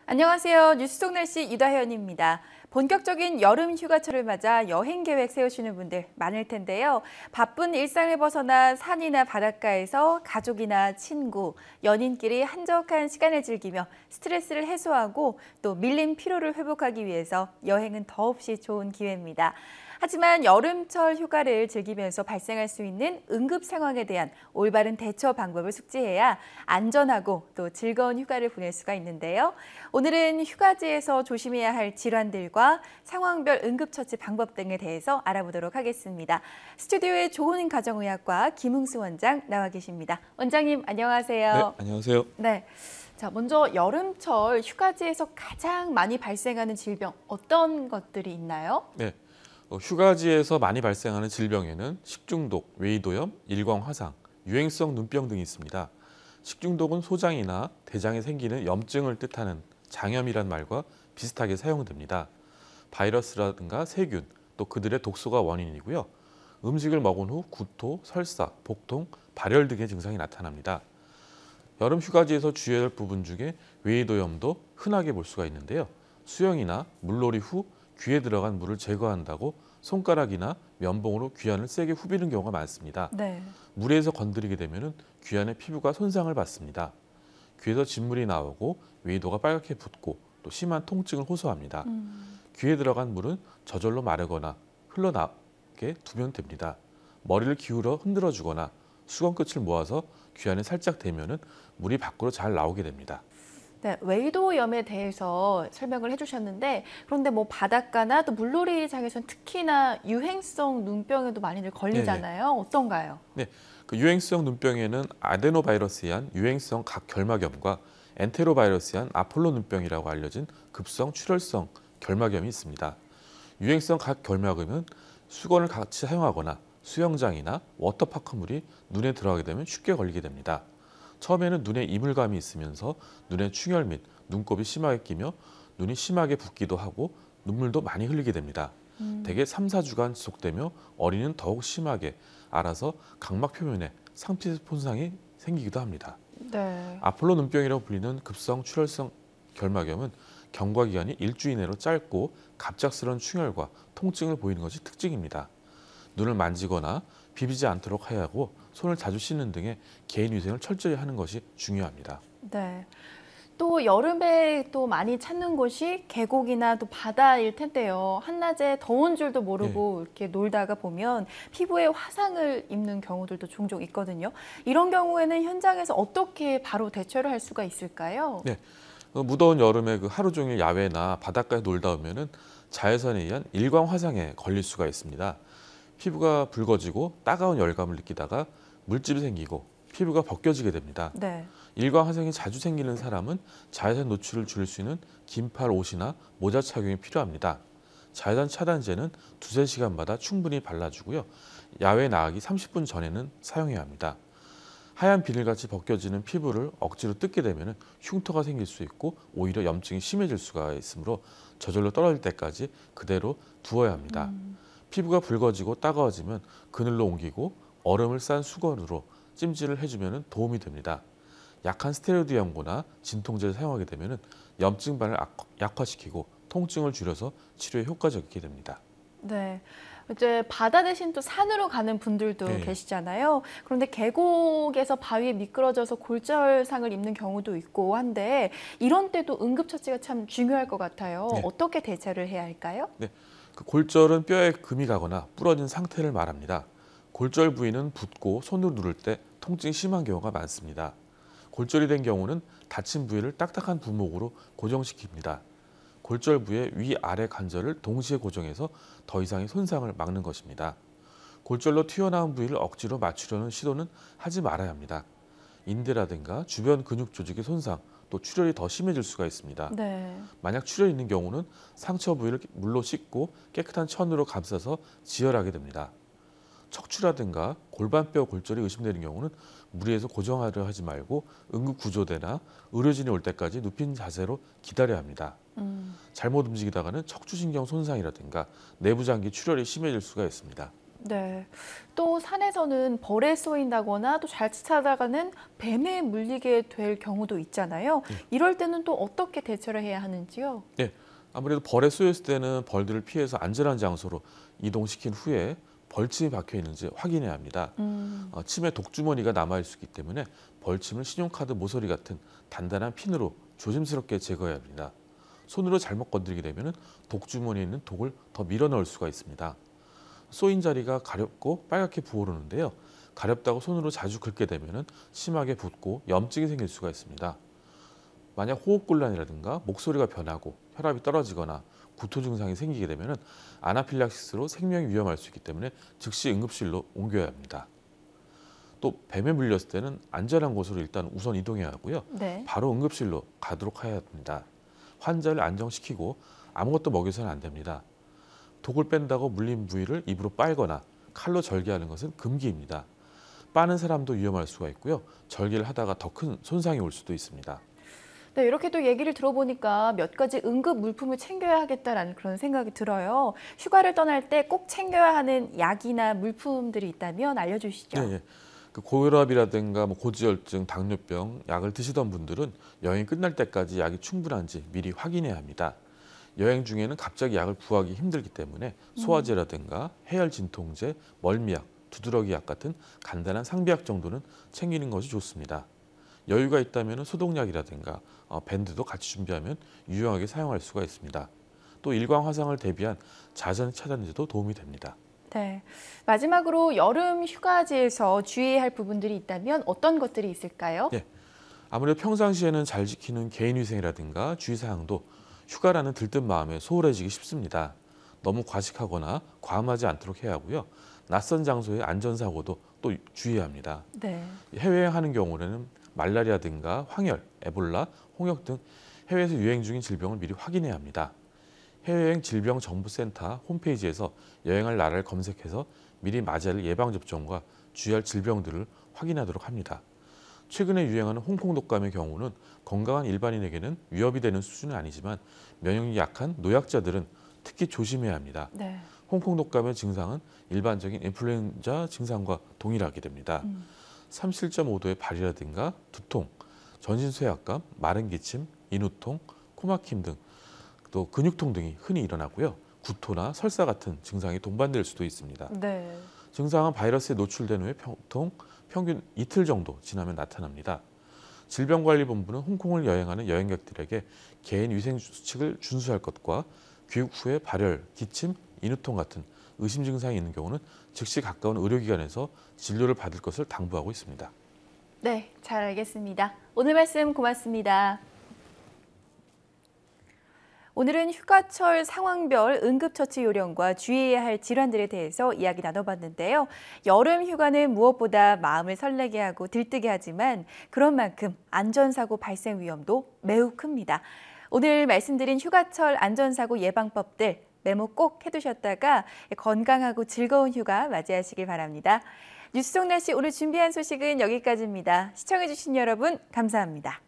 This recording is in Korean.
안녕하세요. 뉴스 속 날씨 이다현입니다. 본격적인 여름 휴가철을 맞아 여행 계획 세우시는 분들 많을 텐데요. 바쁜 일상을 벗어나 산이나 바닷가에서 가족이나 친구, 연인끼리 한적한 시간을 즐기며 스트레스를 해소하고 또 밀린 피로를 회복하기 위해서 여행은 더없이 좋은 기회입니다. 하지만 여름철 휴가를 즐기면서 발생할 수 있는 응급 상황에 대한 올바른 대처 방법을 숙지해야 안전하고 또 즐거운 휴가를 보낼 수가 있는데요. 오늘은 휴가지에서 조심해야 할 질환들과 상황별 응급처치 방법 등에 대해서 알아보도록 하겠습니다. 스튜디오에 좋은 가정의학과 김흥수 원장 나와 계십니다. 원장님 안녕하세요. 네, 안녕하세요. 네. 자, 먼저 여름철 휴가지에서 가장 많이 발생하는 질병 어떤 것들이 있나요? 네, 휴가지에서 많이 발생하는 질병에는 식중독, 웨이도염, 일광화상, 유행성 눈병 등이 있습니다. 식중독은 소장이나 대장에 생기는 염증을 뜻하는 장염이란 말과 비슷하게 사용됩니다. 바이러스라든가 세균, 또 그들의 독소가 원인이고요. 음식을 먹은 후 구토, 설사, 복통, 발열 등의 증상이 나타납니다. 여름 휴가지에서 주의해야 할 부분 중에 웨이도염도 흔하게 볼 수가 있는데요. 수영이나 물놀이 후 귀에 들어간 물을 제거한다고 손가락이나 면봉으로 귀안을 세게 후비는 경우가 많습니다. 네. 물에서 건드리게 되면 귀안의 피부가 손상을 받습니다. 귀에서 진물이 나오고 웨이도가 빨갛게 붓고 또 심한 통증을 호소합니다. 귀에 들어간 물은 저절로 마르거나 흘러나게 두면 됩니다. 머리를 기울여 흔들어 주거나 수건 끝을 모아서 귀안에 살짝 대면은 물이 밖으로 잘 나오게 됩니다. 네, 웨이도염에 대해서 설명을 해주셨는데 그런데 뭐 바닷가나 또 물놀이장에서는 특히나 유행성 눈병에도 많이들 걸리잖아요. 어떤가요? 네, 그 유행성 눈병에는 아데노바이러스에 의한 유행성 각결막염과 엔테로바이러스에 의한 아폴로 눈병이라고 알려진 급성 출혈성 결막염이 있습니다. 유행성 각결막염은 수건을 같이 사용하거나 수영장이나 워터파크물이 눈에 들어가게 되면 쉽게 걸리게 됩니다. 처음에는 눈에 이물감이 있으면서 눈에 충혈 및 눈곱이 심하게 끼며 눈이 심하게 붓기도 하고 눈물도 많이 흘리게 됩니다. 대개 3, 4주간 지속되며 어린이는 더욱 심하게 알아서 각막 표면에 상피 손상이 생기기도 합니다. 네. 아폴로 눈병이라고 불리는 급성 출혈성 결막염은 경과 기간이 일주 이내로 짧고 갑작스러운 충혈과 통증을 보이는 것이 특징입니다. 눈을 만지거나 비비지 않도록 해야 하고 손을 자주 씻는 등의 개인 위생을 철저히 하는 것이 중요합니다. 네. 또 여름에 또 많이 찾는 곳이 계곡이나 또 바다일 텐데요. 한낮에 더운 줄도 모르고 이렇게 놀다가 보면 피부에 화상을 입는 경우들도 종종 있거든요. 이런 경우에는 현장에서 어떻게 바로 대처를 할 수가 있을까요? 네, 무더운 여름에 하루 종일 야외나 바닷가에 놀다 오면은 자외선에 의한 일광 화상에 걸릴 수가 있습니다. 피부가 붉어지고 따가운 열감을 느끼다가 물집이 생기고 피부가 벗겨지게 됩니다. 네. 일광 화상이 자주 생기는 사람은 자외선 노출을 줄일 수 있는 긴팔 옷이나 모자 착용이 필요합니다. 자외선 차단제는 2~3시간마다 충분히 발라주고요. 야외 나가기 30분 전에는 사용해야 합니다. 하얀 비늘같이 벗겨지는 피부를 억지로 뜯게 되면 흉터가 생길 수 있고 오히려 염증이 심해질 수가 있으므로 저절로 떨어질 때까지 그대로 두어야 합니다. 피부가 붉어지고 따가워지면 그늘로 옮기고 얼음을 싼 수건으로 찜질을 해주면 도움이 됩니다. 약한 스테로이드 연고나 진통제를 사용하게 되면 염증반을 약화시키고 통증을 줄여서 치료에 효과적이게 됩니다. 네. 이제 바다 대신 또 산으로 가는 분들도 계시잖아요. 그런데 계곡에서 바위에 미끄러져서 골절상을 입는 경우도 있고 한데 이런 때도 응급처치가 참 중요할 것 같아요. 어떻게 대처를 해야 할까요? 네. 그 골절은 뼈에 금이 가거나 부러진 상태를 말합니다. 골절 부위는 붓고 손으로 누를 때 통증이 심한 경우가 많습니다. 골절이 된 경우는 다친 부위를 딱딱한 부목으로 고정시킵니다. 골절 부위의 위아래 관절을 동시에 고정해서 더 이상의 손상을 막는 것입니다. 골절로 튀어나온 부위를 억지로 맞추려는 시도는 하지 말아야 합니다. 인대라든가 주변 근육 조직의 손상, 또 출혈이 더 심해질 수가 있습니다. 네. 만약 출혈이 있는 경우는 상처 부위를 물로 씻고 깨끗한 천으로 감싸서 지혈하게 됩니다. 척추라든가 골반뼈 골절이 의심되는 경우는 무리해서 고정하려 하지 말고 응급구조대나 의료진이 올 때까지 눕힌 자세로 기다려야 합니다. 잘못 움직이다가는 척추신경 손상이라든가 내부장기 출혈이 심해질 수가 있습니다. 네. 또 산에서는 벌에 쏘인다거나 또 자칫하다가는 뱀에 물리게 될 경우도 있잖아요. 이럴 때는 또 어떻게 대처를 해야 하는지요? 네, 아무래도 벌에 쏘였을 때는 벌들을 피해서 안전한 장소로 이동시킨 후에 벌침이 박혀 있는지 확인해야 합니다. 침에 독주머니가 남아 있기 때문에 벌침을 신용카드 모서리 같은 단단한 핀으로 조심스럽게 제거해야 합니다. 손으로 잘못 건드리게 되면 독주머니에 있는 독을 더 밀어 넣을 수가 있습니다. 쏘인 자리가 가렵고 빨갛게 부어오르는데요. 가렵다고 손으로 자주 긁게 되면 심하게 붓고 염증이 생길 수가 있습니다. 만약 호흡곤란이라든가 목소리가 변하고 혈압이 떨어지거나 구토 증상이 생기게 되면 아나필락시스로 생명이 위험할 수 있기 때문에 즉시 응급실로 옮겨야 합니다. 또 뱀에 물렸을 때는 안전한 곳으로 일단 우선 이동해야 하고요. 네. 바로 응급실로 가도록 해야 합니다. 환자를 안정시키고 아무것도 먹여서는 안 됩니다. 독을 뺀다고 물린 부위를 입으로 빨거나 칼로 절개하는 것은 금기입니다. 빠는 사람도 위험할 수가 있고요. 절개를 하다가 더 큰 손상이 올 수도 있습니다. 네, 이렇게 또 얘기를 들어보니까 몇 가지 응급 물품을 챙겨야 하겠다라는 그런 생각이 들어요. 휴가를 떠날 때 꼭 챙겨야 하는 약이나 물품들이 있다면 알려주시죠. 예, 예. 그 고혈압이라든가 고지혈증, 당뇨병 약을 드시던 분들은 여행 끝날 때까지 약이 충분한지 미리 확인해야 합니다. 여행 중에는 갑자기 약을 구하기 힘들기 때문에 소화제라든가 해열 진통제, 멀미약, 두드러기 약 같은 간단한 상비약 정도는 챙기는 것이 좋습니다. 여유가 있다면 소독약이라든가 밴드도 같이 준비하면 유용하게 사용할 수가 있습니다. 또 일광 화상을 대비한 자전 차단제도 도움이 됩니다. 네. 마지막으로 여름 휴가지에서 주의해야 할 부분들이 있다면 어떤 것들이 있을까요? 예. 아무래도 평상시에는 잘 지키는 개인위생이라든가 주의사항도 휴가라는 들뜬 마음에 소홀해지기 쉽습니다. 너무 과식하거나 과음하지 않도록 해야 하고요. 낯선 장소의 안전사고도 또 주의해야 합니다. 네. 해외여행하는 경우에는 말라리아든가 황열, 에볼라, 홍역 등 해외에서 유행 중인 질병을 미리 확인해야 합니다. 해외여행 질병정보센터 홈페이지에서 여행할 나라를 검색해서 미리 맞이할 예방접종과 주의할 질병들을 확인하도록 합니다. 최근에 유행하는 홍콩 독감의 경우는 건강한 일반인에게는 위협이 되는 수준은 아니지만 면역력이 약한 노약자들은 특히 조심해야 합니다. 네. 홍콩 독감의 증상은 일반적인 인플루엔자 증상과 동일하게 됩니다. 37.5도의 발이라든가 두통, 전신 쇠약감, 마른 기침, 인후통, 코막힘 등 또 근육통 등이 흔히 일어나고요. 구토나 설사 같은 증상이 동반될 수도 있습니다. 네. 증상은 바이러스에 노출된 후에 보통 평균 이틀 정도 지나면 나타납니다. 질병관리본부는 홍콩을 여행하는 여행객들에게 개인 위생 수칙을 준수할 것과 귀국 후에 발열, 기침, 인후통 같은 의심 증상이 있는 경우는 즉시 가까운 의료기관에서 진료를 받을 것을 당부하고 있습니다. 네, 잘 알겠습니다. 오늘 말씀 고맙습니다. 오늘은 휴가철 상황별 응급처치 요령과 주의해야 할 질환들에 대해서 이야기 나눠봤는데요. 여름 휴가는 무엇보다 마음을 설레게 하고 들뜨게 하지만 그런 만큼 안전사고 발생 위험도 매우 큽니다. 오늘 말씀드린 휴가철 안전사고 예방법들 메모 꼭 해두셨다가 건강하고 즐거운 휴가 맞이하시길 바랍니다. 뉴스 속 날씨 오늘 준비한 소식은 여기까지입니다. 시청해주신 여러분 감사합니다.